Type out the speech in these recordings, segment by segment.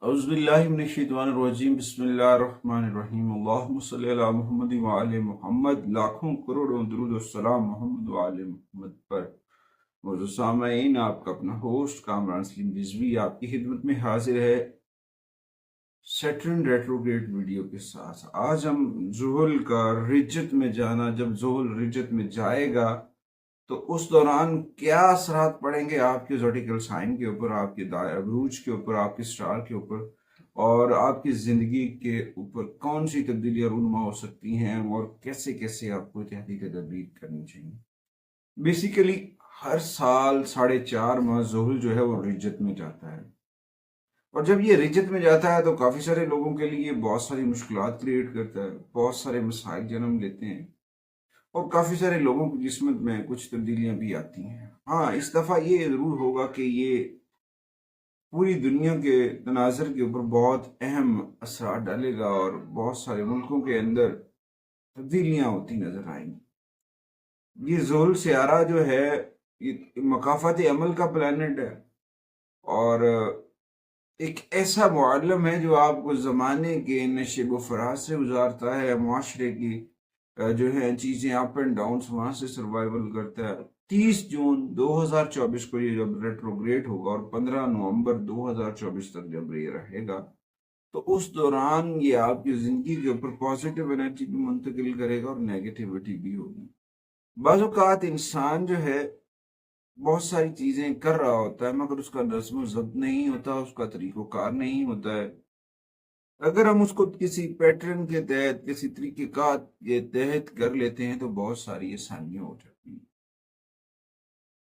اعوذ باللہ من الشیطان الرجیم بسم اللہ الرحمن الرحیم اللہم صلی علی محمد وعلی محمد لاکھوں کروڑوں درود السلام محمد وعلی محمد پر۔ موضوع سامعین، آپ کا اپنا ہوسٹ کامران سلیم رضوی آپ کی خدمت میں حاضر ہے سیٹرن ریٹروگریڈ ویڈیو کے ساتھ۔ آج ہم زحل کا رجت میں جانا، جب زحل رجت میں جائے گا تو اس دوران کیا اثرات پڑیں گے آپ کے زوڈیکل سائن کے اوپر، آپ کے عروج کے اوپر، آپ کے سٹار کے اوپر، اور آپ کی زندگی کے اوپر کون سی تبدیلیاں رونما ہو سکتی ہیں، اور کیسے کیسے آپ کو احتیاطی تدابیر کرنی چاہیے۔ بیسیکلی ہر سال 4.5 ماہ زحل جو ہے وہ رجت میں جاتا ہے، اور جب یہ رجت میں جاتا ہے تو کافی سارے لوگوں کے لیے بہت ساری مشکلات کریٹ کرتا ہے، بہت سارے مسائل جنم لیتے ہیں، اور کافی سارے لوگوں کی قسمت میں کچھ تبدیلیاں بھی آتی ہیں۔ ہاں، اس دفعہ یہ ضرور ہوگا کہ یہ پوری دنیا کے تناظر کے اوپر بہت اہم اثرات ڈالے گا، اور بہت سارے ملکوں کے اندر تبدیلیاں ہوتی نظر آئیں گی۔ یہ زحل سیارہ جو ہے یہ مقافات عمل کا پلانٹ ہے، اور ایک ایسا معلم ہے جو آپ کو زمانے کے نشیب و فراز سے گزارتا ہے، معاشرے کی جو ہے چیزیں اپ اینڈ ڈاؤنس وہاں سے سروائیول کرتا ہے۔ 30 جون 2024 کو یہ جب ریٹروگریڈ ہوگا، اور 15 نومبر 2024 تک جب یہ رہے گا، تو اس دوران یہ آپ کی زندگی کے اوپر پازیٹیو انرجی بھی منتقل کرے گا اور نیگیٹیوٹی بھی ہوگی۔ بعض اوقات انسان جو ہے بہت ساری چیزیں کر رہا ہوتا ہے، مگر اس کا نظم و ضبط نہیں ہوتا، اس کا طریقہ کار نہیں ہوتا ہے۔ اگر ہم اس کو کسی پیٹرن کے تحت، کسی طریقہ کار کے تحت کر لیتے ہیں تو بہت ساری آسانیاں ہو جاتی ہیں،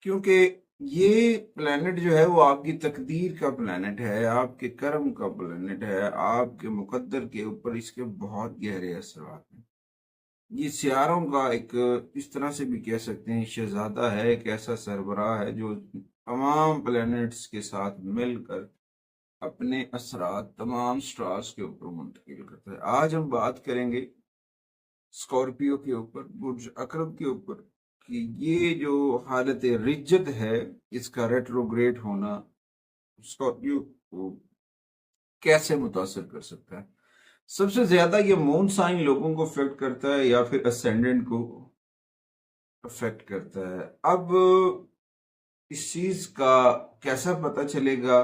کیونکہ یہ پلانٹ جو ہے وہ آپ کی تقدیر کا پلانٹ ہے، آپ کے کرم کا پلانٹ ہے، آپ کے مقدر کے اوپر اس کے بہت گہرے اثرات ہیں۔ یہ سیاروں کا ایک اس طرح سے بھی کہہ سکتے ہیں شہزادہ ہے، ایک ایسا سربراہ ہے جو تمام پلانٹس کے ساتھ مل کر اپنے اثرات تمام سٹارز کے اوپر منتقل کرتا ہے۔ آج ہم بات کریں گے اسکارپیو کے اوپر، برج عقرب کے اوپر، کہ یہ جو حالت رجت ہے، اس کا ریٹروگریڈ ہونا اسکارپیو کو کیسے متاثر کر سکتا ہے۔ سب سے زیادہ یہ مون سائن لوگوں کو افیکٹ کرتا ہے، یا پھر اسینڈنٹ کو افیکٹ کرتا ہے۔ اب اس چیز کا کیسا پتہ چلے گا،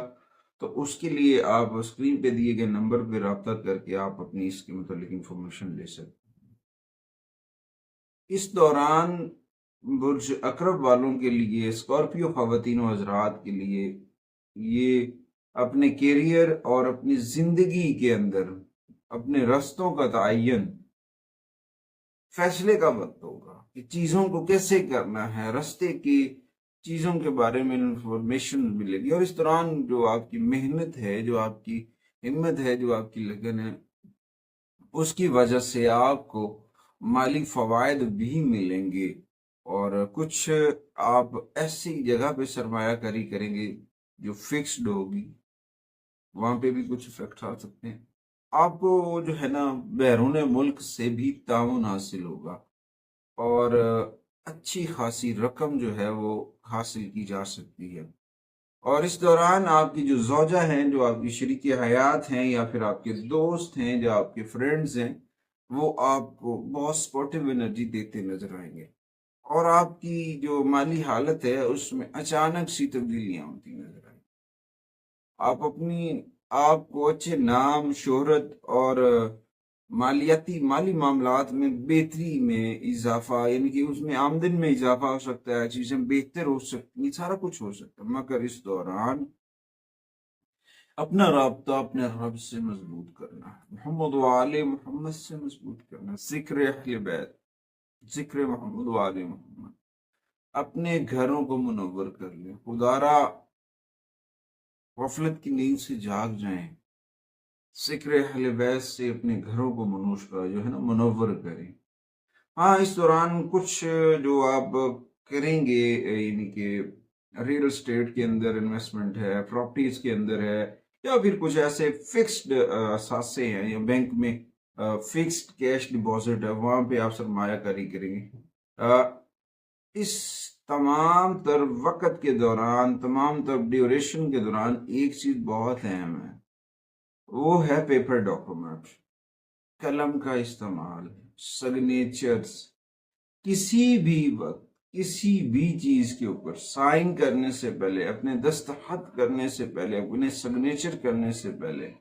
تو اس کے لیے آپ اسکرین پہ دیے گئے نمبر پہ رابطہ کر کے آپ اپنی اس کے متعلق انفارمیشن لے سکتے ہیں۔ اس دوران برج عقرب والوں کے لیے، اسکارپیو خواتین و حضرات کے لیے، یہ اپنے کیریئر اور اپنی زندگی کے اندر اپنے رستوں کا تعین، فیصلے کا وقت ہوگا کہ چیزوں کو کیسے کرنا ہے، رستے کی چیزوں کے بارے میں انفارمیشن ملے گی، اور اس دوران جو آپ کی محنت ہے، جو آپ کی ہمت ہے، جو آپ کی لگن ہے، اس کی وجہ سے آپ کو مالی فوائد بھی ملیں گے، اور کچھ آپ ایسی جگہ پہ سرمایہ کاری کریں گے جو فکسڈ ہوگی، وہاں پہ بھی کچھ افیکٹ آ سکتے ہیں۔ آپ کو جو ہے نا بیرون ملک سے بھی تعاون حاصل ہوگا، اور اچھی خاصی رقم جو ہے وہ حاصل کی جا سکتی ہے۔ اور اس دوران آپ کی جو زوجہ ہیں، جو آپ کی شریک حیات ہیں، یا پھر آپ کے دوست ہیں، جو آپ کے فرینڈز ہیں، وہ آپ کو بہت سپورٹیو انرجی دیتے نظر آئیں گے، اور آپ کی جو مالی حالت ہے اس میں اچانک سی تبدیلیاں ہوتی نظر آئیں گی۔ آپ کو اچھے نام، شہرت اور مالی معاملات میں بہتری میں اضافہ، یعنی کہ اس میں آمدن میں اضافہ ہو سکتا ہے، چیزیں بہتر ہو سکتی ہیں، سارا کچھ ہو سکتا ہے، مگر اس دوران اپنا رابطہ اپنے رب سے مضبوط کرنا ہے، محمد وآل محمد سے مضبوط کرنا، ذکر اہل بیت، ذکر محمد وآل محمد، اپنے گھروں کو منور کر لیں، خدارا غفلت کی نیند سے جاگ جائیں، ذکر اہل بیت سے اپنے گھروں کو جو ہے نا منور کریں۔ ہاں، اس دوران کچھ جو آپ کریں گے، یعنی کہ ریل اسٹیٹ کے اندر انویسٹمنٹ ہے، پراپرٹیز کے اندر ہے، یا پھر کچھ ایسے فکسڈ اثاثے ہیں، یا بینک میں فکسڈ کیش ڈپازٹ ہے، وہاں پہ آپ سرمایہ کاری کریں گے۔ اس تمام تر وقت کے دوران، تمام تر ڈیوریشن کے دوران ایک چیز بہت اہم ہے، وہ ہے پیپر ڈاکومنٹ، قلم کا استعمال، سگنیچرز، کسی بھی وقت کسی بھی چیز کے اوپر سائن کرنے سے پہلے، اپنے دستخط کرنے سے پہلے، اپنے سگنیچر کرنے سے پہلے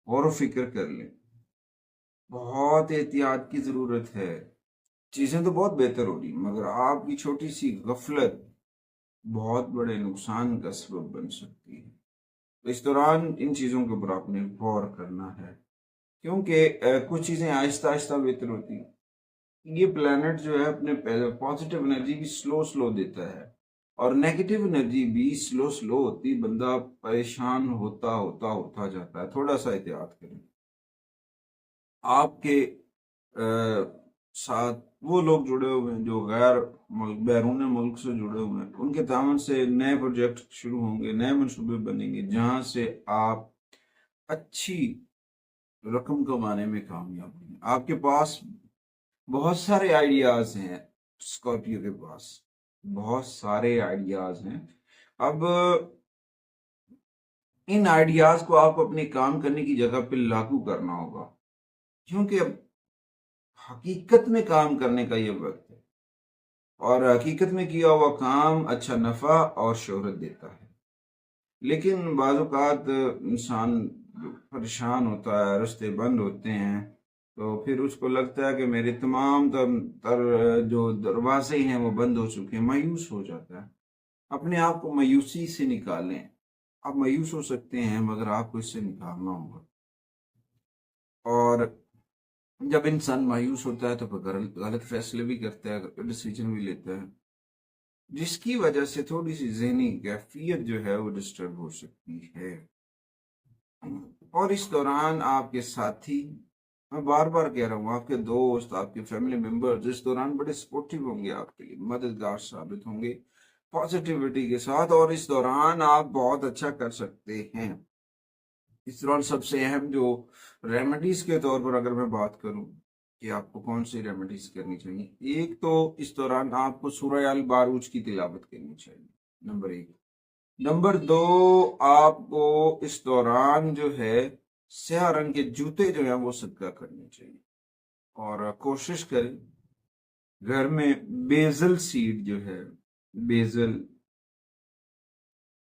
غور و فکر کر لیں۔ بہت احتیاط کی ضرورت ہے۔ چیزیں تو بہت بہتر ہو رہی مگر آپ کی چھوٹی سی غفلت بہت بڑے نقصان کا سبب بن سکتی ہے۔ اس دوران ان چیزوں کے اوپر آپ نے غور کرنا ہے، کیونکہ کچھ چیزیں آہستہ آہستہ بہتر ہوتی ہیں۔ یہ پلانٹ جو ہے اپنے پازیٹیو انرجی بھی سلو دیتا ہے، اور نیگیٹو انرجی بھی سلو ہوتی، بندہ پریشان ہوتا جاتا ہے۔ تھوڑا سا احتیاط کریں۔ آپ کے ساتھ وہ لوگ جڑے ہوئے ہیں جو بیرون ملک سے جڑے ہوئے ہیں، ان کے تعاون سے نئے پروجیکٹ شروع ہوں گے، نئے منصوبے بنیں گے، جہاں سے آپ اچھی رقم کمانے میں کامیاب ہوں گے۔ آپ کے پاس بہت سارے آئیڈیاز ہیں، اسکارپیو کے پاس بہت سارے آئیڈیاز ہیں۔ اب ان آئیڈیاز کو آپ اپنے کام کرنے کی جگہ پہ لاگو کرنا ہوگا، کیونکہ اب حقیقت میں کام کرنے کا یہ وقت ہے، اور حقیقت میں کیا ہوا کام اچھا نفع اور شہرت دیتا ہے۔ لیکن بعض اوقات انسان پریشان ہوتا ہے، رستے بند ہوتے ہیں، تو پھر اس کو لگتا ہے کہ میرے تمام تر جو دروازے ہیں وہ بند ہو چکے ہیں، مایوس ہو جاتا ہے۔ اپنے آپ کو مایوسی سے نکالیں۔ آپ مایوس ہو سکتے ہیں مگر آپ کو اس سے نکالنا ہوگا، اور جب انسان مایوس ہوتا ہے تو غلط فیصلے بھی کرتا ہے، ڈیسیجن بھی لیتا ہے، جس کی وجہ سے تھوڑی سی ذہنی کیفیت جو ہے وہ ڈسٹرب ہو سکتی ہے۔ اور اس دوران آپ کے ساتھی، میں بار بار کہہ رہا ہوں، آپ کے دوست، آپ کے فیملی ممبرز اس دوران بڑے سپورٹیو ہوں گے، آپ کے لیے مددگار ثابت ہوں گے پازیٹیوٹی کے ساتھ، اور اس دوران آپ بہت اچھا کر سکتے ہیں۔ اس دوران سب سے اہم جو ریمیڈیز کے طور پر اگر میں بات کروں کہ آپ کو کون سی ریمیڈیز کرنی چاہیے، ایک تو اس دوران آپ کو سورہ الباروج کی تلاوت کرنی چاہیے، نمبر 1۔ نمبر 2، آپ کو اس دوران جو ہے سیاہ رنگ کے جوتے جو ہیں وہ صدقہ کرنے چاہیے، اور کوشش کریں گھر میں بیزل سیڈ جو ہے، بیزل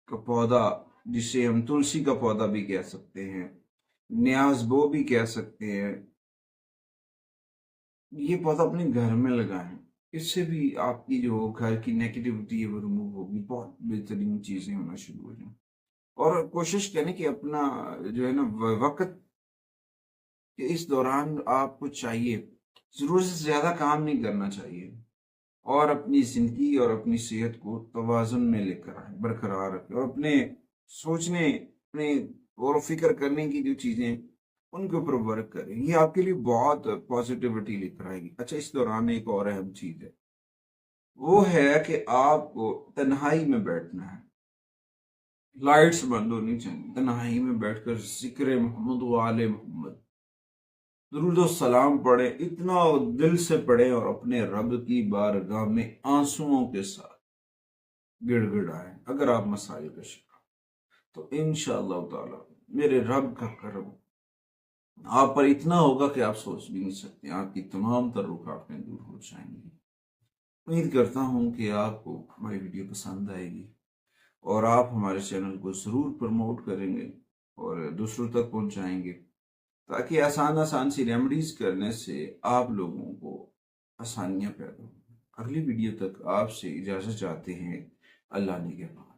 کا پودا جسے ہم تلسی کا پودا بھی کہہ سکتے ہیں، نیاز بو بھی کہہ سکتے ہیں، یہ پودا اپنے گھر میں لگائیں۔ اس سے بھی آپ کی جو گھر کی نیگیٹیوٹی ہے وہ ریموو ہوگی، بہت بہترین چیزیں ہونا شروع ہو جائیں۔ اور کوشش کریں کہ اپنا جو ہے نا وقت کہ اس دوران آپ کو چاہیے ضرورت سے زیادہ کام نہیں کرنا چاہیے، اور اپنی زندگی اور اپنی صحت کو توازن میں لے کر آئیں، برقرار رکھیں، اور اپنے سوچنے، اپنے غور و فکر کرنے کی جو چیزیں ان کے اوپر ورک کریں، یہ آپ کے لیے بہت پازیٹیوٹی لے کر آئے گی۔ اچھا، اس دوران ایک اور اہم چیز ہے، وہ ہے کہ آپ کو تنہائی میں بیٹھنا ہے، لائٹس بند ہونی چاہیے، تنہائی میں بیٹھ کر ذکر محمد و آل محمد، درود و سلام پڑھیں، اتنا دل سے پڑھیں، اور اپنے رب کی بارگاہ میں آنسوؤں کے ساتھ گڑ گڑ آئیں۔ اگر آپ مسائل کا شکار تو انشاءاللہ تعالی میرے رب کا کرم آپ پر اتنا ہوگا کہ آپ سوچ بھی نہیں سکتے، آپ کی تمام تر رکاوٹیں دور ہو جائیں گی۔ امید کرتا ہوں کہ آپ کو ہماری ویڈیو پسند آئے گی، اور آپ ہمارے چینل کو ضرور پروموٹ کریں گے اور دوسروں تک پہنچائیں گے، تاکہ آسان سی ریمیڈیز کرنے سے آپ لوگوں کو آسانیاں پیدا ہوں۔ اگلی ویڈیو تک آپ سے اجازت چاہتے ہیں، اللہ نگہبان۔